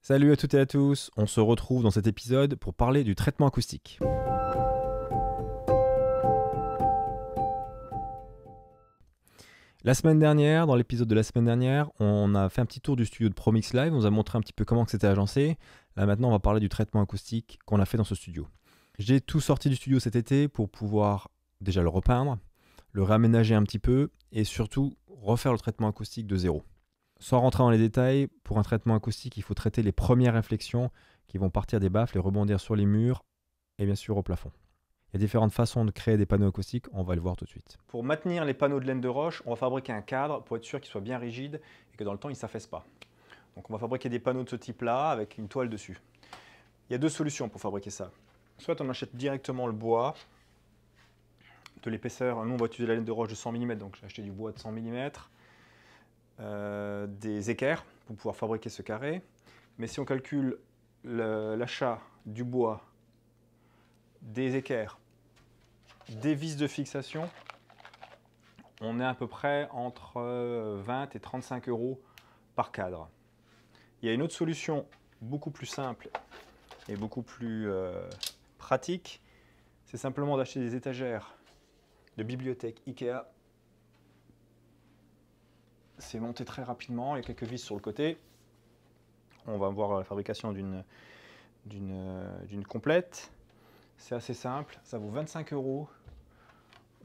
Salut à toutes et à tous, on se retrouve dans cet épisode pour parler du traitement acoustique. La semaine dernière, dans l'épisode de la semaine dernière, on a fait un petit tour du studio de ProMix Live, on nous a montré un petit peu comment c'était agencé. Là maintenant, on va parler du traitement acoustique qu'on a fait dans ce studio. J'ai tout sorti du studio cet été pour pouvoir déjà le repeindre, le réaménager un petit peu et surtout refaire le traitement acoustique de zéro. Sans rentrer dans les détails, pour un traitement acoustique, il faut traiter les premières réflexions qui vont partir des baffles et rebondir sur les murs et bien sûr au plafond. Il y a différentes façons de créer des panneaux acoustiques, on va le voir tout de suite. Pour maintenir les panneaux de laine de roche, on va fabriquer un cadre pour être sûr qu'il soit bien rigide et que dans le temps il ne s'affaisse pas. Donc on va fabriquer des panneaux de ce type-là avec une toile dessus. Il y a deux solutions pour fabriquer ça. Soit on achète directement le bois de l'épaisseur, nous on va utiliser la laine de roche de 100 mm, donc j'ai acheté du bois de 100 mm. Des équerres pour pouvoir fabriquer ce carré. Mais si on calcule l'achat du bois, des équerres, des vis de fixation, on est à peu près entre 20 et 35 € par cadre. Il y a une autre solution beaucoup plus simple et beaucoup plus pratique, c'est simplement d'acheter des étagères de bibliothèque Ikea. C'est monté très rapidement, il y a quelques vis sur le côté. On va voir la fabrication d'une complète. C'est assez simple, ça vaut 25 €.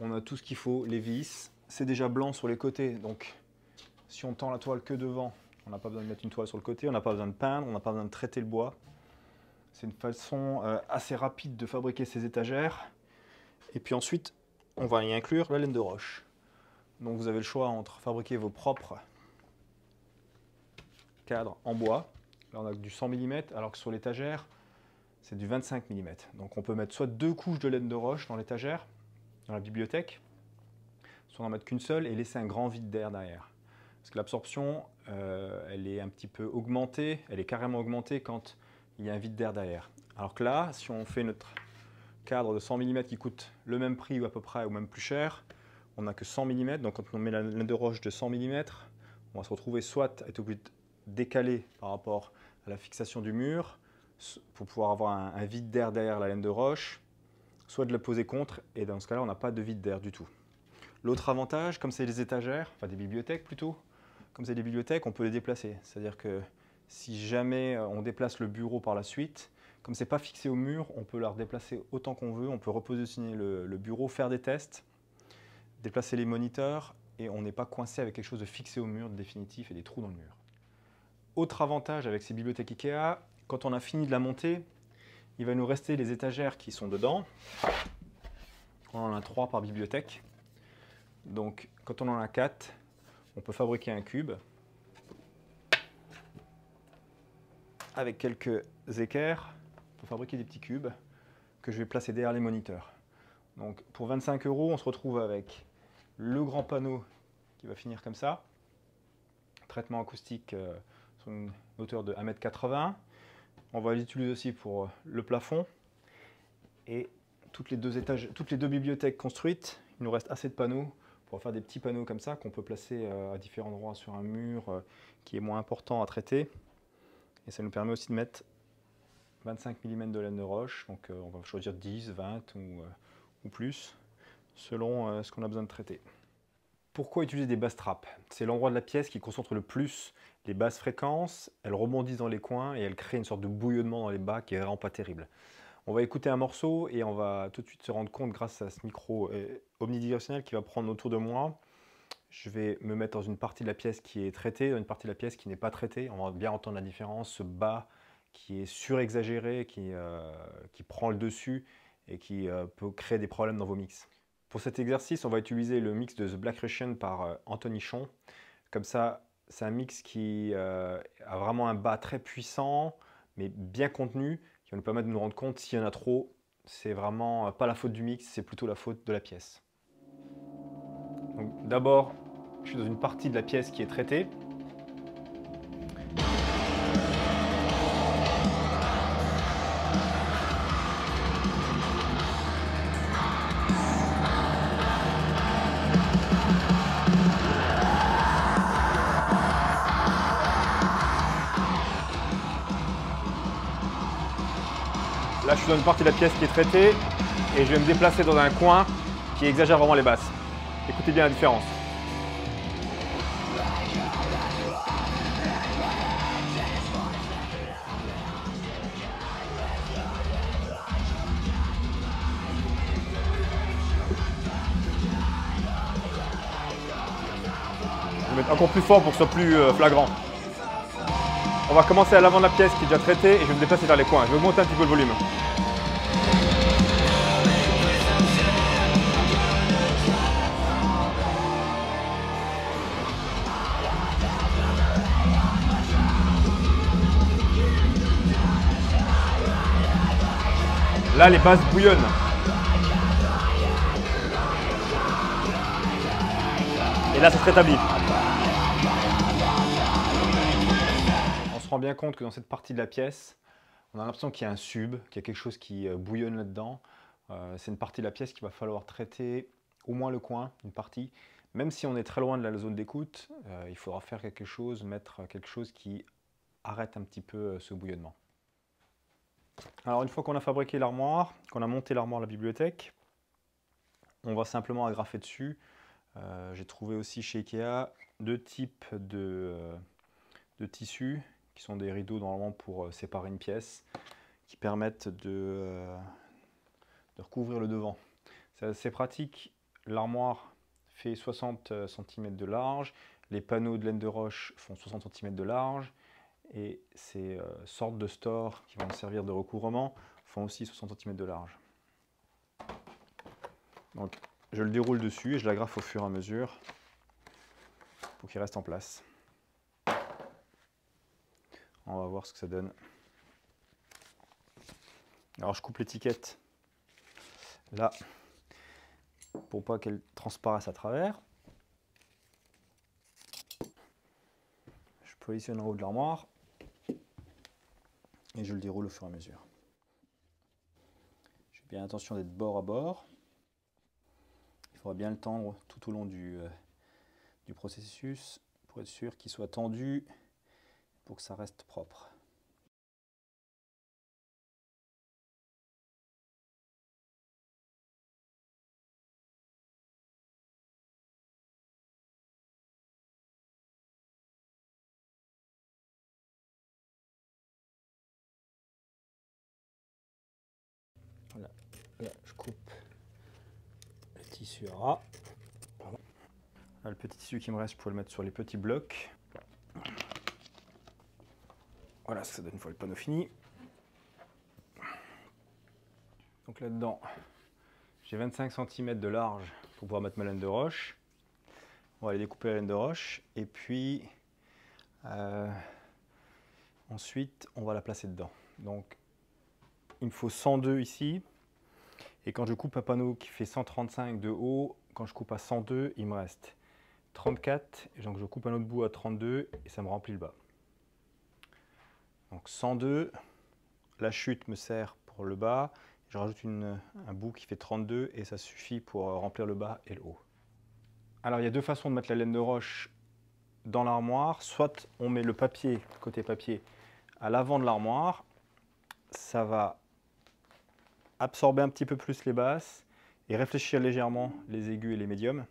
On a tout ce qu'il faut, les vis. C'est déjà blanc sur les côtés, donc si on tend la toile que devant, on n'a pas besoin de mettre une toile sur le côté, on n'a pas besoin de peindre, on n'a pas besoin de traiter le bois. C'est une façon assez rapide de fabriquer ces étagères. Et puis ensuite, on va y inclure la laine de roche. Donc vous avez le choix entre fabriquer vos propres cadres en bois. Là on a du 100 mm alors que sur l'étagère c'est du 25 mm. Donc on peut mettre soit deux couches de laine de roche dans l'étagère, dans la bibliothèque, soit en mettre qu'une seule et laisser un grand vide d'air derrière. Parce que l'absorption elle est un petit peu augmentée, elle est carrément augmentée quand il y a un vide d'air derrière. Alors que là, si on fait notre cadre de 100 mm qui coûte le même prix ou à peu près ou même plus cher, on n'a que 100 mm, donc quand on met la laine de roche de 100 mm, on va se retrouver soit être obligé de décaler par rapport à la fixation du mur pour pouvoir avoir un vide d'air derrière la laine de roche, soit de le poser contre, et dans ce cas-là, on n'a pas de vide d'air du tout. L'autre avantage, comme c'est des étagères, enfin des bibliothèques plutôt, comme c'est des bibliothèques, on peut les déplacer. C'est-à-dire que si jamais on déplace le bureau par la suite, comme ce n'est pas fixé au mur, on peut la redéplacer autant qu'on veut, on peut repositionner le bureau, faire des tests, déplacer les moniteurs et on n'est pas coincé avec quelque chose de fixé au mur, de définitif et des trous dans le mur. Autre avantage avec ces bibliothèques Ikea, quand on a fini de la monter, il va nous rester les étagères qui sont dedans. On en a 3 par bibliothèque. Donc quand on en a 4, on peut fabriquer un cube avec quelques équerres pour fabriquer des petits cubes que je vais placer derrière les moniteurs. Donc pour 25 €, on se retrouve avec le grand panneau qui va finir comme ça, traitement acoustique sur une hauteur de 1,80 m. On va l'utiliser aussi pour le plafond. Et toutes les deux bibliothèques construites, il nous reste assez de panneaux pour faire des petits panneaux comme ça qu'on peut placer à différents endroits sur un mur qui est moins important à traiter. Et ça nous permet aussi de mettre 25 mm de laine de roche, donc on va choisir 10, 20 ou plus, selon ce qu'on a besoin de traiter. Pourquoi utiliser des bass traps? C'est l'endroit de la pièce qui concentre le plus les basses fréquences, elles rebondissent dans les coins et elles créent une sorte de bouillonnement dans les bas qui est vraiment pas terrible. On va écouter un morceau et on va tout de suite se rendre compte grâce à ce micro omnidirectionnel qui va prendre autour de moi. Je vais me mettre dans une partie de la pièce qui est traitée, dans une partie de la pièce qui n'est pas traitée. On va bien entendre la différence, ce bas qui est surexagéré, qui prend le dessus et qui peut créer des problèmes dans vos mix. Pour cet exercice, on va utiliser le mix de The Black Russian par Anthony Chon. Comme ça, c'est un mix qui a vraiment un bas très puissant, mais bien contenu, qui va nous permettre de nous rendre compte s'il y en a trop. C'est vraiment pas la faute du mix, c'est plutôt la faute de la pièce. D'abord, je suis dans une partie de la pièce qui est traitée. Là, je suis dans une partie de la pièce qui est traitée et je vais me déplacer dans un coin qui exagère vraiment les basses. Écoutez bien la différence. Je vais mettre encore plus fort pour que ce soit plus flagrant. On va commencer à l'avant de la pièce qui est déjà traitée et je vais me déplacer vers les coins. Je vais augmenter un petit peu le volume. Là, les basses bouillonnent. Et là, ça se rétablit. On se rend bien compte que dans cette partie de la pièce, on a l'impression qu'il y a un sub, qu'il y a quelque chose qui bouillonne là-dedans. C'est une partie de la pièce qu'il va falloir traiter, au moins le coin, une partie. Même si on est très loin de la zone d'écoute, il faudra faire quelque chose, mettre quelque chose qui arrête un petit peu ce bouillonnement. Alors une fois qu'on a fabriqué l'armoire, qu'on a monté l'armoire à la bibliothèque, on va simplement agrafer dessus. J'ai trouvé aussi chez Ikea deux types de tissus qui sont des rideaux normalement pour séparer une pièce, qui permettent de recouvrir le devant. C'est assez pratique. L'armoire fait 60 cm de large, les panneaux de laine de roche font 60 cm de large, et ces sortes de stores qui vont servir de recouvrement font aussi 60 cm de large. Donc je le déroule dessus et je l'agrafe au fur et à mesure pour qu'il reste en place. On va voir ce que ça donne. Alors je coupe l'étiquette là pour pas qu'elle transparaisse à travers. Je positionne en haut de l'armoire et je le déroule au fur et à mesure. J'ai bien l'intention d'être bord à bord. Il faudra bien le tendre tout au long du processus pour être sûr qu'il soit tendu pour que ça reste propre. Voilà, là je coupe le tissu à ras. Là, le petit tissu qui me reste, je pourrais le mettre sur les petits blocs. Voilà ce que ça donne une fois le panneau fini. Donc là-dedans, j'ai 25 cm de large pour pouvoir mettre ma laine de roche. On va aller découper la laine de roche et puis ensuite on va la placer dedans. Donc il me faut 102 ici, et quand je coupe un panneau qui fait 135 de haut, quand je coupe à 102, il me reste 34, et donc je coupe un autre bout à 32 et ça me remplit le bas. Donc 102, la chute me sert pour le bas, je rajoute un bout qui fait 32 et ça suffit pour remplir le bas et le haut. Alors il y a deux façons de mettre la laine de roche dans l'armoire. Soit on met le papier, côté papier, à l'avant de l'armoire, ça va absorber un petit peu plus les basses et réfléchir légèrement les aigus et les médiums.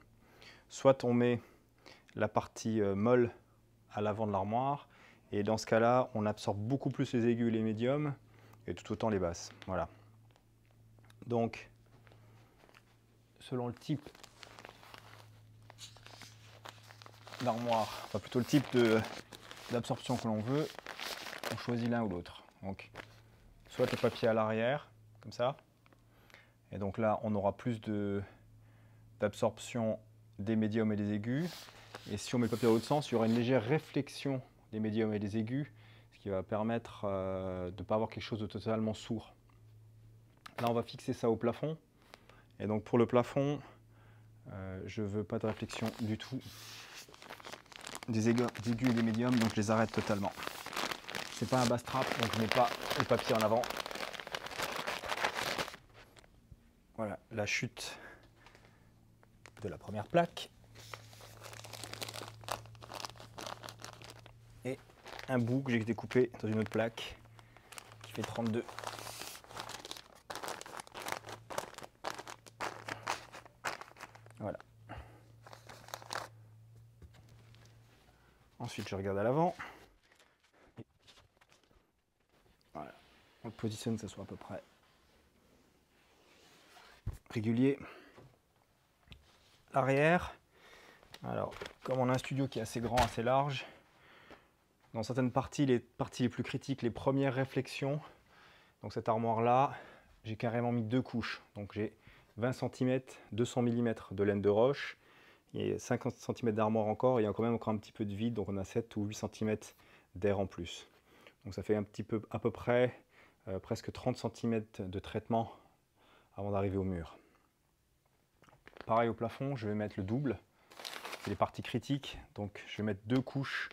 Soit on met la partie molle à l'avant de l'armoire, et dans ce cas-là, on absorbe beaucoup plus les aigus et les médiums, et tout autant les basses. Voilà. Donc, selon le type d'armoire, enfin plutôt le type d'absorption que l'on veut, on choisit l'un ou l'autre. Donc, soit le papier à l'arrière, comme ça, et donc là, on aura plus d'absorption des médiums et des aigus. Et si on met le papier dans l'autre sens, il y aura une légère réflexion des médiums et des aigus, ce qui va permettre de ne pas avoir quelque chose de totalement sourd. Là, on va fixer ça au plafond. Et donc pour le plafond, je ne veux pas de réflexion du tout des aigus et des médiums, donc je les arrête totalement. C'est pas un bass trap, donc je ne mets pas le papier en avant. Voilà la chute de la première plaque. Et un bout que j'ai découpé dans une autre plaque qui fait 32. Ensuite, je regarde à l'avant. Voilà. On le positionne, que ça soit à peu près régulier. L'arrière. Alors, comme on a un studio qui est assez grand, assez large, dans certaines parties, les parties les plus critiques, les premières réflexions, donc cette armoire-là, j'ai carrément mis 2 couches. Donc j'ai 20 cm, 200 mm de laine de roche, et 50 cm d'armoire encore, et il y a quand même encore un petit peu de vide, donc on a 7 ou 8 cm d'air en plus. Donc ça fait un petit peu, à peu près, presque 30 cm de traitement avant d'arriver au mur. Pareil au plafond, je vais mettre le double, c'est les parties critiques, donc je vais mettre 2 couches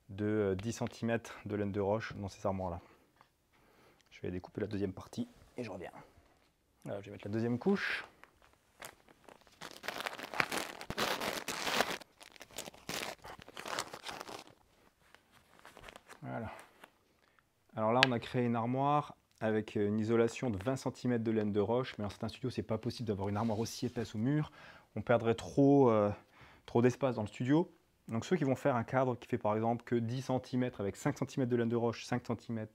de 10 cm de laine de roche dans ces armoires-là. Je vais découper la deuxième partie et je reviens. Voilà, je vais mettre la deuxième couche. Voilà. Alors là, on a créé une armoire avec une isolation de 20 cm de laine de roche, mais dans certains studios, c'est pas possible d'avoir une armoire aussi épaisse au mur. On perdrait trop d'espace dans le studio. Donc ceux qui vont faire un cadre qui fait par exemple que 10 cm avec 5 cm de laine de roche, 5 cm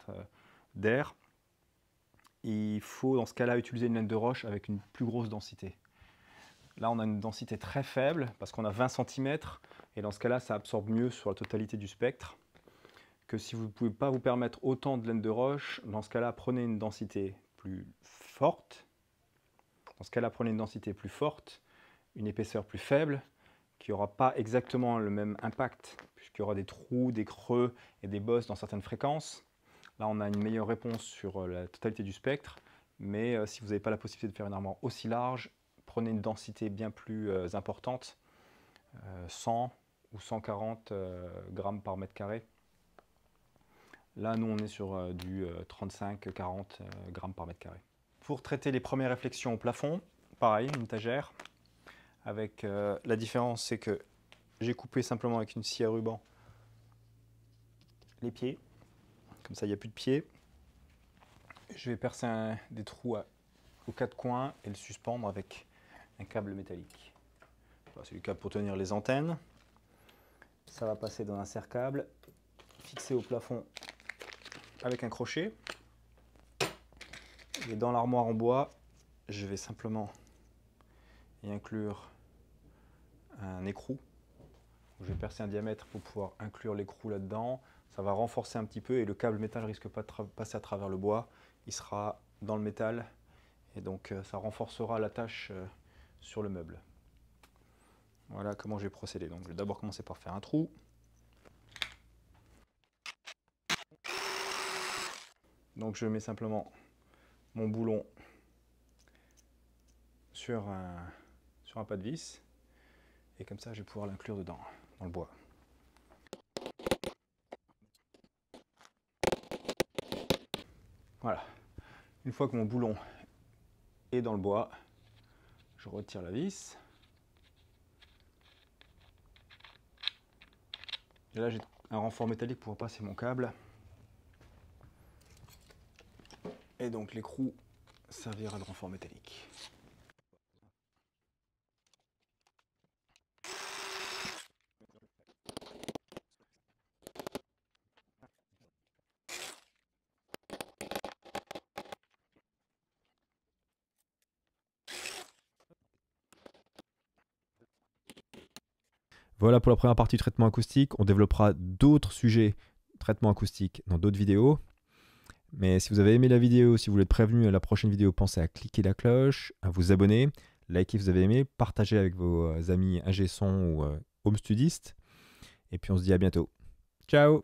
d'air, il faut dans ce cas-là utiliser une laine de roche avec une plus grosse densité. Là, on a une densité très faible parce qu'on a 20 cm et dans ce cas-là, ça absorbe mieux sur la totalité du spectre que si vous ne pouvez pas vous permettre autant de laine de roche. Dans ce cas-là, prenez une densité plus forte. Dans ce cas-là, prenez une densité plus forte, une épaisseur plus faible, qui n'aura pas exactement le même impact, puisqu'il y aura des trous, des creux et des bosses dans certaines fréquences. Là, on a une meilleure réponse sur la totalité du spectre, mais si vous n'avez pas la possibilité de faire une armoire aussi large, prenez une densité bien plus importante, 100 ou 140 grammes par mètre carré. Là, nous, on est sur du 35-40 grammes par mètre carré. Pour traiter les premières réflexions au plafond, pareil, une étagère. Avec la différence, c'est que j'ai coupé simplement avec une scie à ruban les pieds. Comme ça, il n'y a plus de pieds. Je vais percer des trous aux 4 coins et le suspendre avec un câble métallique. C'est le câble pour tenir les antennes. Ça va passer dans un serre-câble fixé au plafond avec un crochet. Et dans l'armoire en bois, je vais simplement y inclure un écrou. Je vais percer un diamètre pour pouvoir inclure l'écrou là-dedans. Ça va renforcer un petit peu et le câble métal risque pas de passer à travers le bois. Il sera dans le métal et donc ça renforcera l'attache sur le meuble. Voilà comment je vais procéder. Donc je vais d'abord commencer par faire un trou. Donc je mets simplement mon boulon sur un pas de vis et comme ça je vais pouvoir l'inclure dedans, dans le bois. Voilà. Une fois que mon boulon est dans le bois, je retire la vis. Et là j'ai un renfort métallique pour passer mon câble. Et donc l'écrou servira de renfort métallique. Voilà pour la première partie du traitement acoustique. On développera d'autres sujets traitement acoustique dans d'autres vidéos. Mais si vous avez aimé la vidéo, si vous voulez être prévenu à la prochaine vidéo, pensez à cliquer la cloche, à vous abonner, likez si vous avez aimé, partagez avec vos amis ingé son ou home studistes. Et puis on se dit à bientôt. Ciao!